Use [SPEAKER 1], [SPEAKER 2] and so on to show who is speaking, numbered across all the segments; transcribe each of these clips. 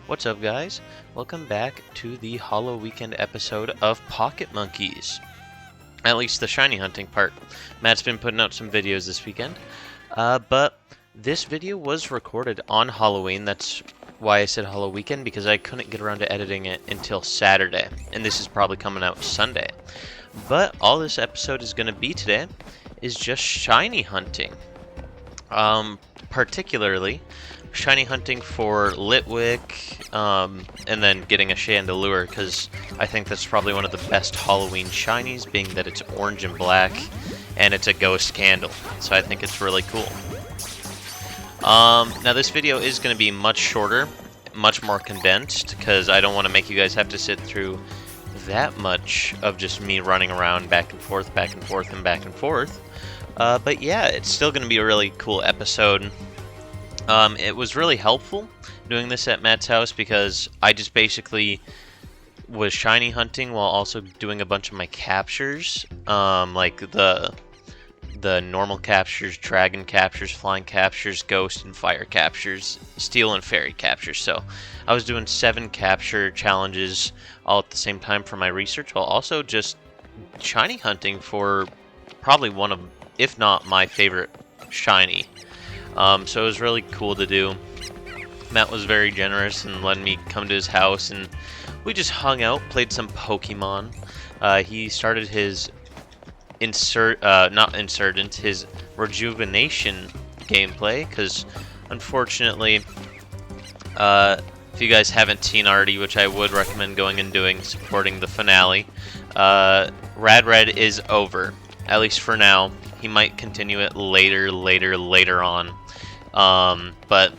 [SPEAKER 1] What's up, guys? Welcome back to the Hollow Weekend episode of Pocket Monkeys. At least the shiny hunting part. Matt's been putting out some videos this weekend, but this video was recorded on Halloween. That's why I said Hollow Weekend, because I couldn't get around to editing it until Saturday, and this is probably coming out Sunday. But all this episode is going to be today is just shiny hunting. Particularly shiny hunting for Litwick, and then getting a Chandelure, because I think that's probably one of the best Halloween shinies, being that it's orange and black, and it's a ghost candle, so I think it's really cool. Now this video is going to be much shorter, much more condensed, because I don't want to make you guys have to sit through that much of just me running around back and forth, back and forth, and back and forth. But yeah, it's still going to be a really cool episode. It was really helpful doing this at Matt's house because I just basically was shiny hunting while also doing a bunch of my captures, like the normal captures, dragon captures, flying captures, ghost and fire captures, steel and fairy captures. So I was doing 7 capture challenges all at the same time for my research, while also just shiny hunting for probably one of, if not my favorite shiny. So it was really cool to do. Matt was very generous and letting me come to his house, and we just hung out, played some Pokemon. He started his his rejuvenation gameplay, because unfortunately, if you guys haven't seen already, which I would recommend going and doing, supporting the finale, Rad Red is over, at least for now. He might continue it later on, but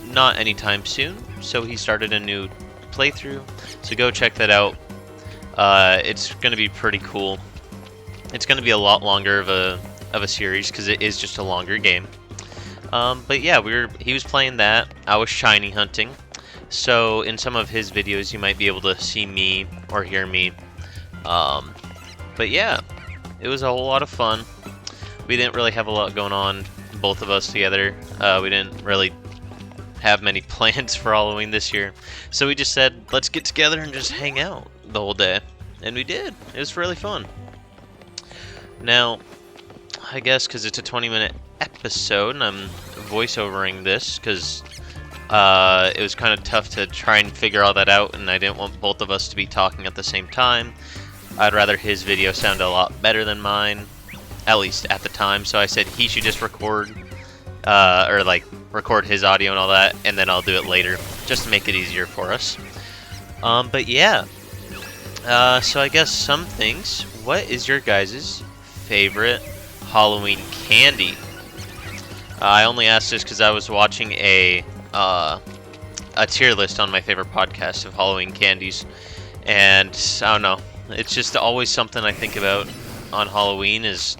[SPEAKER 1] not anytime soon. So he started a new playthrough, so go check that out. It's going to be pretty cool. It's going to be a lot longer of a series, because it is just a longer game. But yeah, he was playing that. I was shiny hunting. So in some of his videos, you might be able to see me or hear me. But yeah, it was a whole lot of fun. We didn't really have a lot going on, both of us together. We didn't really have many plans for Halloween this year. So we just said, let's get together and just hang out the whole day. And we did. It was really fun. Now, I guess because it's a 20-minute episode, and I'm voiceovering this because it was kind of tough to try and figure all that out, and I didn't want both of us to be talking at the same time. I'd rather his video sound a lot better than mine, at least at the time, so I said he should just record, or like record his audio and all that, and then I'll do it later, just to make it easier for us. But yeah, so I guess some things. What is your guys' favorite Halloween candy? I only asked this because I was watching a tier list on my favorite podcast of Halloween candies, and I don't know, it's just always something I think about on Halloween, is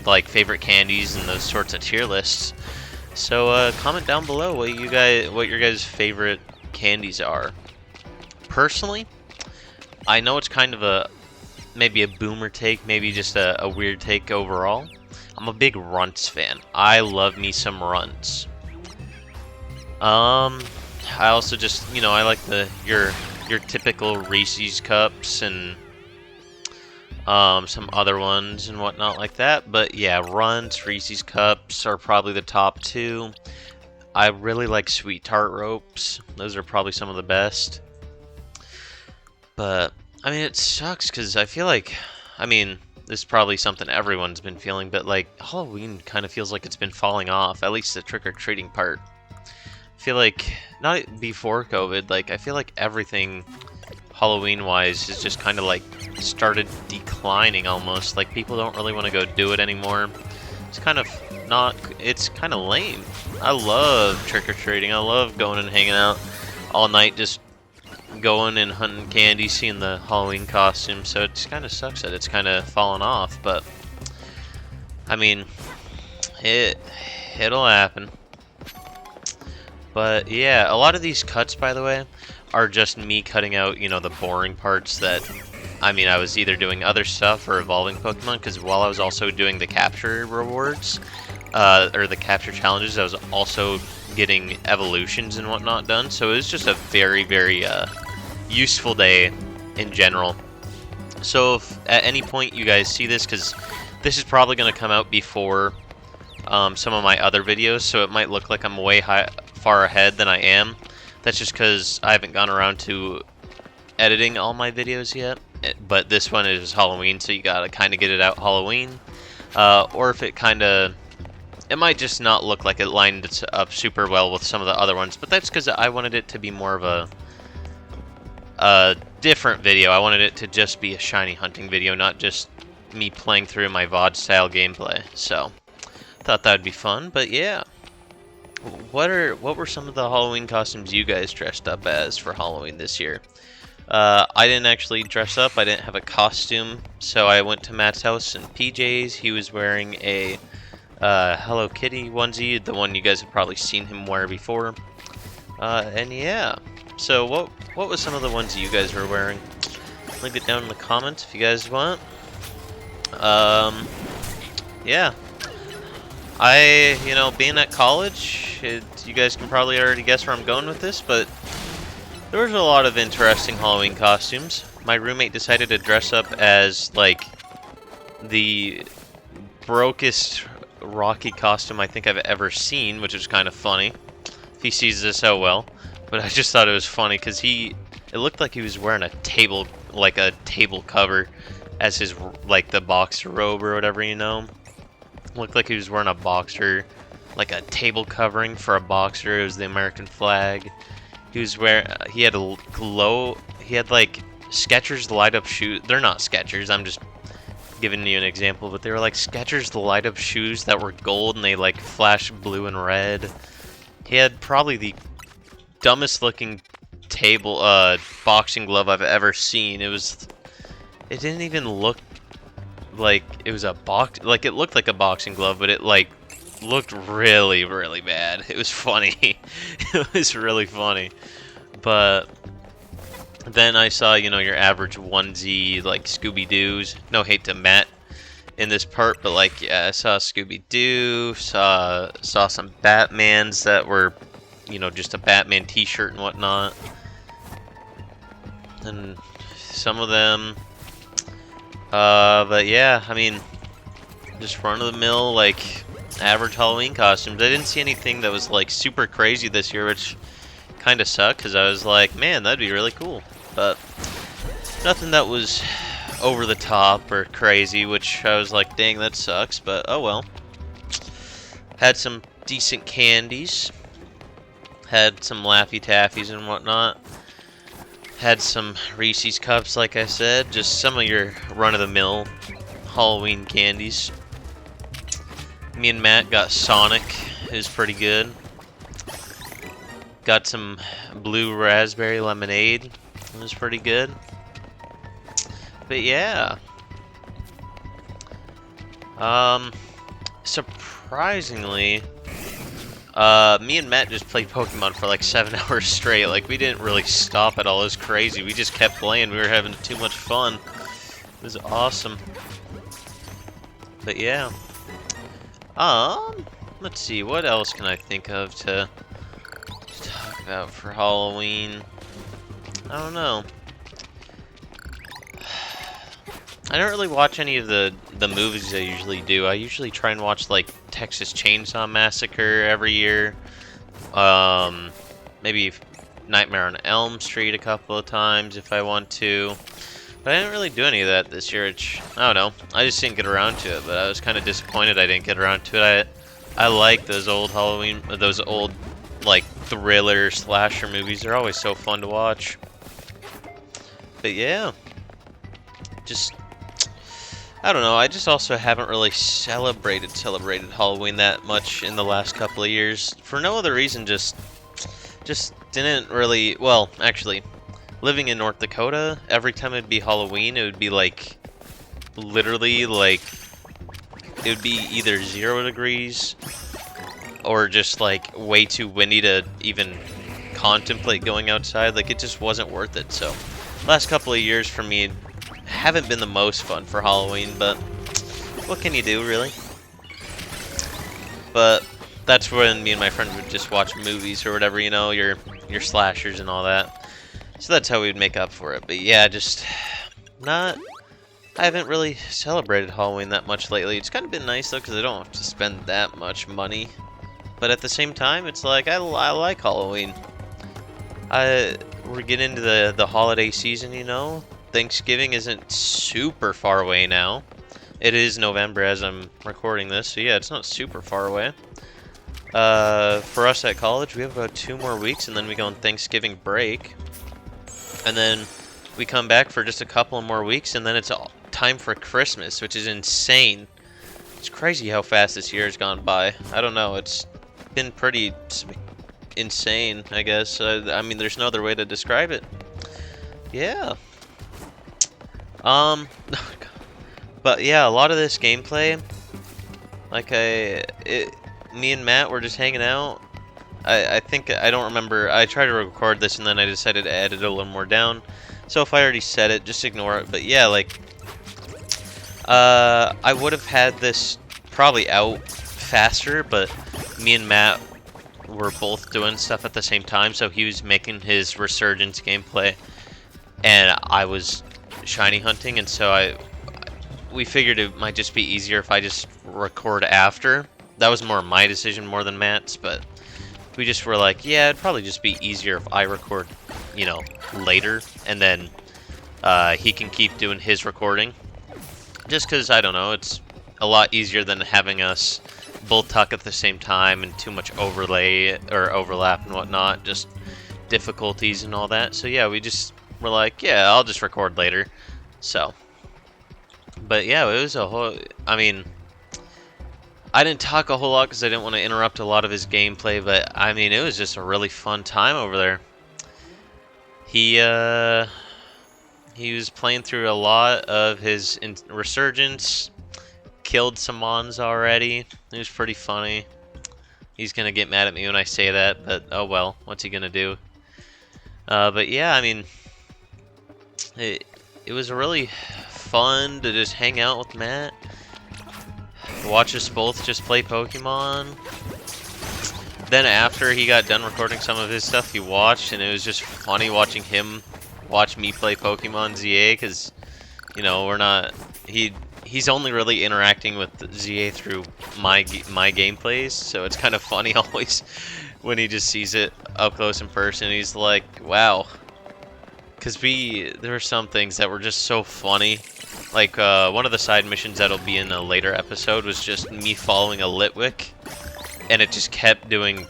[SPEAKER 1] like favorite candies and those sorts of tier lists. So comment down below what your guys' favorite candies are. Personally, I know it's kind of maybe a boomer take, maybe just a weird take overall. I'm a big Runts fan. I love me some Runts. I also just, I like your typical Reese's Cups and some other ones and whatnot like that. But yeah, Runts, Reese's Cups are probably the top 2. I really like Sweet Tart Ropes. Those are probably some of the best. But I mean, it sucks because I feel like, this is probably something everyone's been feeling, but like Halloween kind of feels like it's been falling off, at least the trick-or-treating part. I feel like, not before COVID, like I feel like everything Halloween-wise is just kind of like started declining almost. Like people don't really want to go do it anymore. It's kind of lame. I love trick-or-treating. I love going and hanging out all night, just going and hunting candy, seeing the Halloween costumes. So it kind of sucks that it's kind of fallen off, but I mean, it'll happen. But yeah, a lot of these cuts, by the way, are just me cutting out, the boring parts that, I was either doing other stuff or evolving Pokemon, because while I was also doing the capture rewards, or the capture challenges, I was also getting evolutions and whatnot done. So it was just a very, very useful day in general. So if at any point you guys see this, because this is probably going to come out before some of my other videos, so it might look like I'm way far ahead than I am. That's just because I haven't gone around to editing all my videos yet. But this one is Halloween, so you gotta kind of get it out Halloween. Or if it it might just not look like it lined up super well with some of the other ones. But that's because I wanted it to be more of a different video. I wanted it to just be a shiny hunting video, not just me playing through my VOD style gameplay. So thought that would be fun. But yeah, what were some of the Halloween costumes you guys dressed up as for Halloween this year? I didn't actually dress up. I didn't have a costume, so I went to Matt's house in PJs. He was wearing a Hello Kitty onesie, the one you guys have probably seen him wear before. And yeah, so what was some of the ones you guys were wearing? Leave it down in the comments if you guys want. Yeah. Being at college, you guys can probably already guess where I'm going with this, but there was a lot of interesting Halloween costumes. My roommate decided to dress up as, like, the brokest Rocky costume I think I've ever seen, which is kind of funny. If he sees this, oh well. But I just thought it was funny, because it looked like he was wearing a table cover as his, like, the boxer robe or whatever, you know? Looked like he was wearing a boxer, like a table covering for a boxer. It was the American flag. He was wearing, he had like Skechers light up shoes. They're not Skechers, I'm just giving you an example, but they were like Skechers light up shoes that were gold and they like flash blue and red. He had probably the dumbest looking boxing glove I've ever seen. It didn't even look like it was a like it looked like a boxing glove, but it like looked really, really bad. It was funny. It was really funny. But then I saw, your average onesie, like Scooby-Doo's. No hate to Matt in this part, but like, yeah, I saw Scooby-Doo, saw some Batmans that were, just a Batman t-shirt and whatnot. And some of them, but yeah, I mean, just run-of-the-mill, like, average Halloween costumes. I didn't see anything that was like super crazy this year, which kind of sucked because I was like, man, that'd be really cool. But nothing that was over the top or crazy, which I was like, dang, that sucks. But oh well. Had some decent candies. Had some Laffy Taffies and whatnot. Had some Reese's Cups, like I said. Just some of your run-of-the-mill Halloween candies. Me and Matt got Sonic. It was pretty good. Got some blue raspberry lemonade. It was pretty good. But yeah. Surprisingly, me and Matt just played Pokemon for like 7 hours straight. Like, we didn't really stop at all. It was crazy. We just kept playing. We were having too much fun. It was awesome. But yeah. Let's see, what else can I think of to talk about for Halloween? I don't know. I don't really watch any of the movies I usually do. I usually try and watch, like, Texas Chainsaw Massacre every year. Maybe Nightmare on Elm Street a couple of times if I want to. But I didn't really do any of that this year, which, I don't know. I just didn't get around to it, but I was kind of disappointed I didn't get around to it. I like those old like, thriller, slasher movies. They're always so fun to watch. But yeah. Just, I don't know. I just also haven't really celebrated Halloween that much in the last couple of years. For no other reason, just didn't really, well, actually, living in North Dakota, every time it'd be Halloween, it would be like, literally, like, it would be either 0 degrees or just like way too windy to even contemplate going outside. Like, it just wasn't worth it. So last couple of years for me haven't been the most fun for Halloween, but what can you do, really? But that's when me and my friends would just watch movies or whatever, you know, your slashers and all that. So that's how we'd make up for it. But yeah, just not. I haven't really celebrated Halloween that much lately. It's kind of been nice though, because I don't have to spend that much money. But at the same time, it's like I like Halloween. We're getting into the holiday season, you know. Thanksgiving isn't super far away now. It is November as I'm recording this, so yeah, it's not super far away. For us at college, we have about 2 more weeks, and then we go on Thanksgiving break. And then we come back for just a couple more weeks, and then it's all time for Christmas, which is insane. It's crazy how fast this year has gone by. I don't know, it's been pretty insane, I guess. I mean, there's no other way to describe it. Yeah. But yeah, a lot of this gameplay, like me and Matt were just hanging out. I think, I don't remember, I tried to record this and then I decided to edit it a little more down. So if I already said it, just ignore it. But yeah, like, I would have had this probably out faster, but me and Matt were both doing stuff at the same time. So he was making his Resurgence gameplay, and I was shiny hunting, and so we figured it might just be easier if I just record after. That was more my decision more than Matt's, but we just were like, yeah, it'd probably just be easier if I record, you know, later, and then he can keep doing his recording. Just because, I don't know, it's a lot easier than having us both talk at the same time and too much overlay or overlap and whatnot, just difficulties and all that. So yeah, we just were like, yeah, I'll just record later. So, but yeah, it was a whole, I mean, I didn't talk a whole lot because I didn't want to interrupt a lot of his gameplay, but I mean, it was just a really fun time over there. He was playing through a lot of his Resurgence, killed some mons already. It was pretty funny. He's gonna get mad at me when I say that, but oh well, what's he gonna do? But yeah, I mean, it was really fun to just hang out with Matt, watch us both just play Pokemon. Then after he got done recording some of his stuff, he watched, and it was just funny watching him watch me play Pokemon ZA, because, you know, we're not, he's only really interacting with ZA through my gameplays, so it's kind of funny always when he just sees it up close in person. He's like, wow. Because there were some things that were just so funny. Like, one of the side missions that'll be in a later episode was just me following a Litwick, and it just kept doing,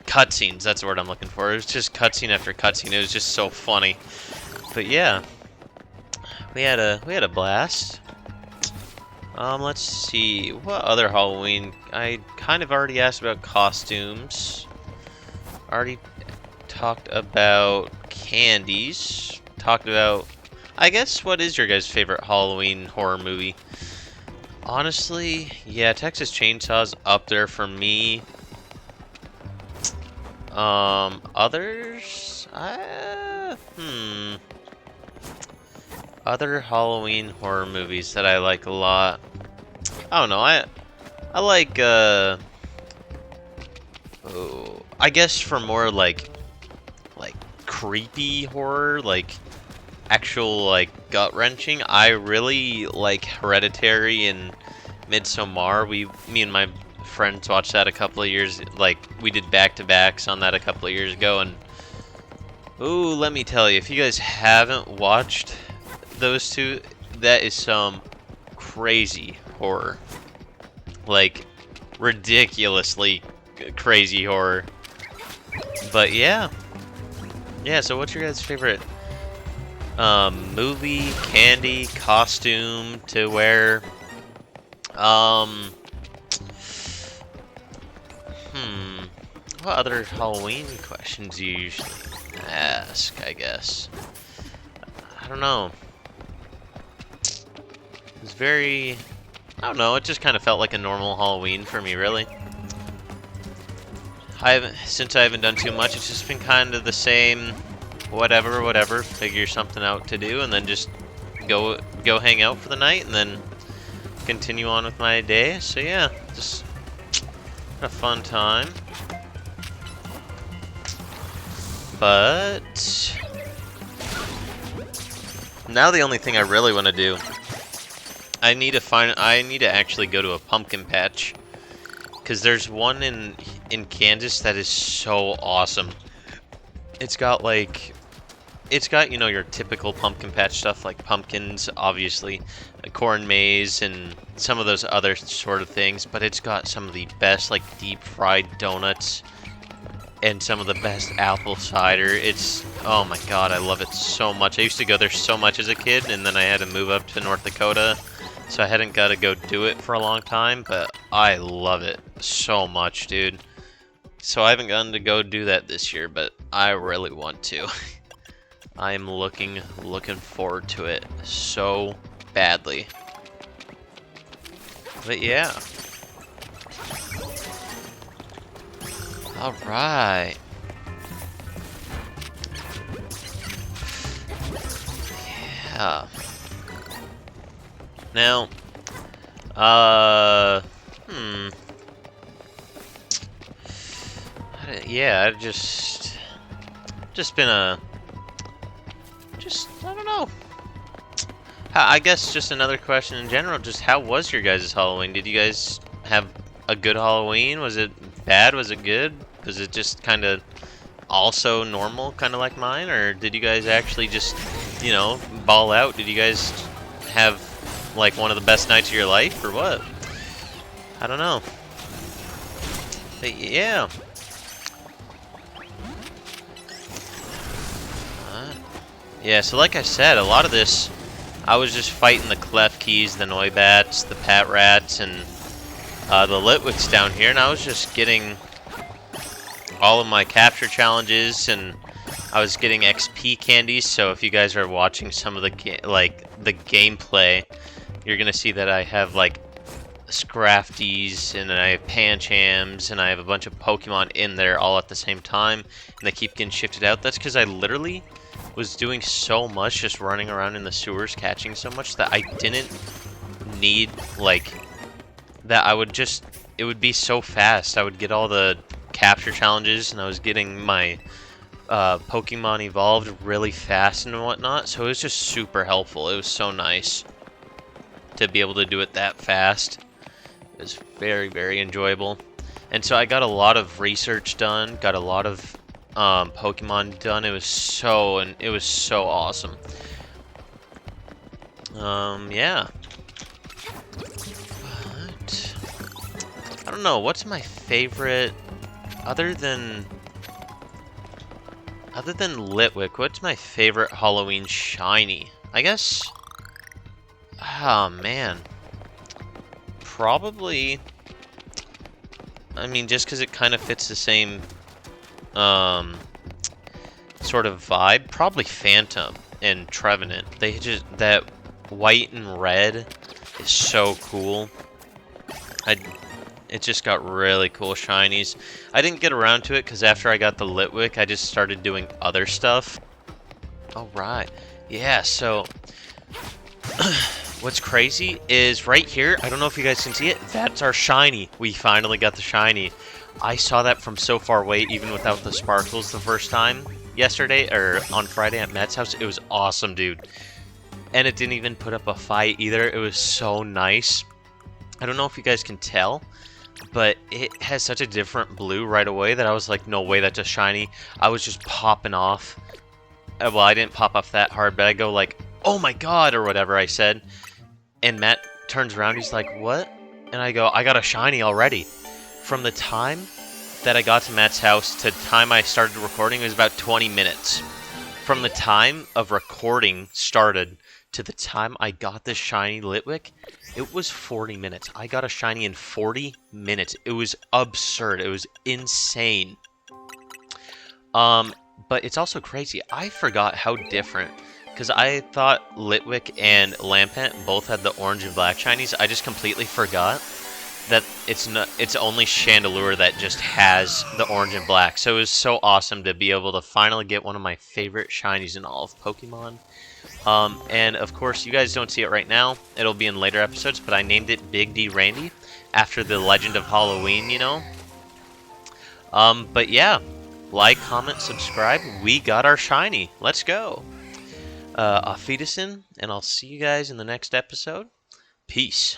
[SPEAKER 1] cutscenes. That's the word I'm looking for. It was just cutscene after cutscene. It was just so funny. But yeah, we had a blast. Let's see, what other Halloween? I kind of already asked about costumes. Already talked about candies. Talked about, I guess, what is your guys' favorite Halloween horror movie? Honestly, yeah, Texas Chainsaw's up there for me. Others? Other Halloween horror movies that I like a lot. I don't know, I like, I guess for more like creepy horror, like actual like gut-wrenching, I really like Hereditary and Midsommar. Me and my friends watched that a couple of years, like we did back-to-backs on that a couple of years ago, and ooh, let me tell you, if you guys haven't watched those two, that is some crazy horror, like ridiculously crazy horror. But yeah, so what's your guys' favorite movie, candy, costume to wear? What other Halloween questions do you usually ask, I guess? I don't know. It was very, I don't know, it just kind of felt like a normal Halloween for me, really. Since I haven't done too much, it's just been kind of the same, whatever, figure something out to do, and then just go hang out for the night, and then continue on with my day. So yeah, just a fun time. But now the only thing I really want to do, I need to actually go to a pumpkin patch, because there's one in Kansas that is so awesome. It's got you know, your typical pumpkin patch stuff like pumpkins, obviously, a corn maze, and some of those other sort of things, but it's got some of the best like deep fried donuts and some of the best apple cider. It's, oh my god, I love it so much. I used to go there so much as a kid, and then I had to move up to North Dakota, so I hadn't got to go do it for a long time, but I love it so much, dude. So I haven't gotten to go do that this year, but I really want to. I'm looking forward to it so badly. But yeah. All right. Yeah. Now, yeah, I've just been I don't know. I guess just another question in general, just how was your guys' Halloween? Did you guys have a good Halloween? Was it bad? Was it good? Was it just kind of also normal, kind of like mine? Or did you guys actually just, you know, ball out? Did you guys have, like, one of the best nights of your life, or what? I don't know. But, yeah. Yeah, so like I said, a lot of this, I was just fighting the Klefkis, the Noibats, the Pat Rats, and the Litwicks down here, and I was just getting all of my capture challenges, and I was getting XP candies. So if you guys are watching some of the gameplay, you're gonna see that I have like Scrafties, and I have Panchams, and I have a bunch of Pokemon in there all at the same time, and they keep getting shifted out. That's because I literally was doing so much, just running around in the sewers catching so much, that I didn't need, like, that I would just, it would be so fast. I would get all the capture challenges, and I was getting my Pokemon evolved really fast and whatnot, so it was just super helpful. It was so nice to be able to do it that fast. It was very, very enjoyable. And so I got a lot of research done, got a lot of Pokemon done. It was so awesome. Yeah. But I don't know, what's my favorite other than Litwick, what's my favorite Halloween shiny? I guess, oh man, probably, I mean, just because it kind of fits the same sort of vibe, probably Phantom and Trevenant. They just, that white and red is so cool. It just got really cool shinies. I didn't get around to it because after I got the Litwick, I just started doing other stuff. Alright. Yeah, so what's crazy is right here, I don't know if you guys can see it, that's our shiny. We finally got the shiny. I saw that from so far away, even without the sparkles the first time yesterday, or on Friday at Matt's house. It was awesome, dude. And it didn't even put up a fight either. It was so nice. I don't know if you guys can tell, but it has such a different blue right away that I was like, no way, that's a shiny. I was just popping off. Well, I didn't pop off that hard, but I go like, oh my god, or whatever I said. And Matt turns around, he's like, what? And I go, I got a shiny already. From the time that I got to Matt's house to the time I started recording, it was about 20 minutes. From the time of recording started to the time I got this shiny Litwick, it was 40 minutes. I got a shiny in 40 minutes. It was absurd. It was insane. But it's also crazy. I forgot how different, because I thought Litwick and Lampent both had the orange and black shinies. I just completely forgot that it's only Chandelure that just has the orange and black. So it was so awesome to be able to finally get one of my favorite shinies in all of Pokemon. And of course, you guys don't see it right now. It'll be in later episodes, but I named it Big D Randy after the Legend of Halloween, you know? But yeah, like, comment, subscribe. We got our shiny. Let's go. Auf Wiedersehen, and I'll see you guys in the next episode. Peace.